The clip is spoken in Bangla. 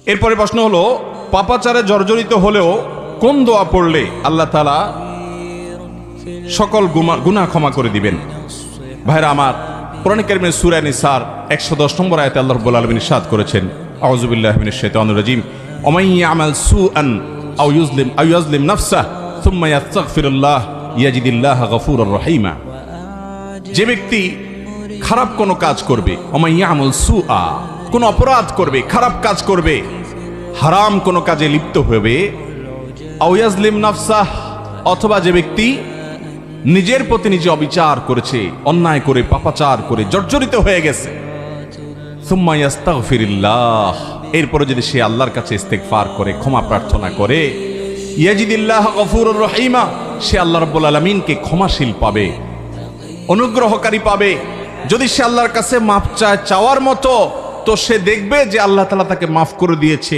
এরপরে প্রশ্ন হলো, পাপাচারে জর্জরিত হলেও কোন দোয়া পড়লে আল্লাহ তাআলা সকল গুনাহ ক্ষমা করে দিবেন? ভাইরা আমার, কোরআন কারীমের সূরা নিসার 110 নম্বর আয়াতে আল্লাহ রাব্বুল আলামিন ইরশাদ করেছেন, আউযু বিল্লাহি মিনাশ শাইতানির রাজীম, ওয়া মান ইয়ামাল সুআন আও ইউযলিম নাফসাহু সুম্মা ইয়াস্তাগফিরুল্লাহ ইয়াজিদিল্লাহা গফুরুর রহিমা। যে ব্যক্তি খারাপ কোনো কাজ করবে, ওয়া মান ইয়ামাল সুআ, কোন অপরাধ করবে, খারাপ কাজ করবে, হারাম কোনো কাজে লিপ্ত হবে, আও ইয়াজলিম নাফসাহ, অথবা যে ব্যক্তি নিজের প্রতি নিজে অবিচার করেছে, অন্যায় করে পাপাচার করে জর্জরিত হয়ে গেছে, সুম্মা ইয়াস্তাগফিরুল্লাহ, এরপরে যদি সে আল্লাহর কাছে ইস্তেগফার করে, ক্ষমা প্রার্থনা করে, ইয়াজিদিল্লাহ গফুরুর রহিমা, সে আল্লাহ রাব্বুল আলামিনকে ক্ষমাশীল পাবে, অনুগ্রহকারী পাবে। যদি সে আল্লাহর কাছে মাফ চায়, চাওয়ার মতো, তো সে দেখবে যে আল্লাহ তাআলা তাকে মাফ করে দিয়েছে,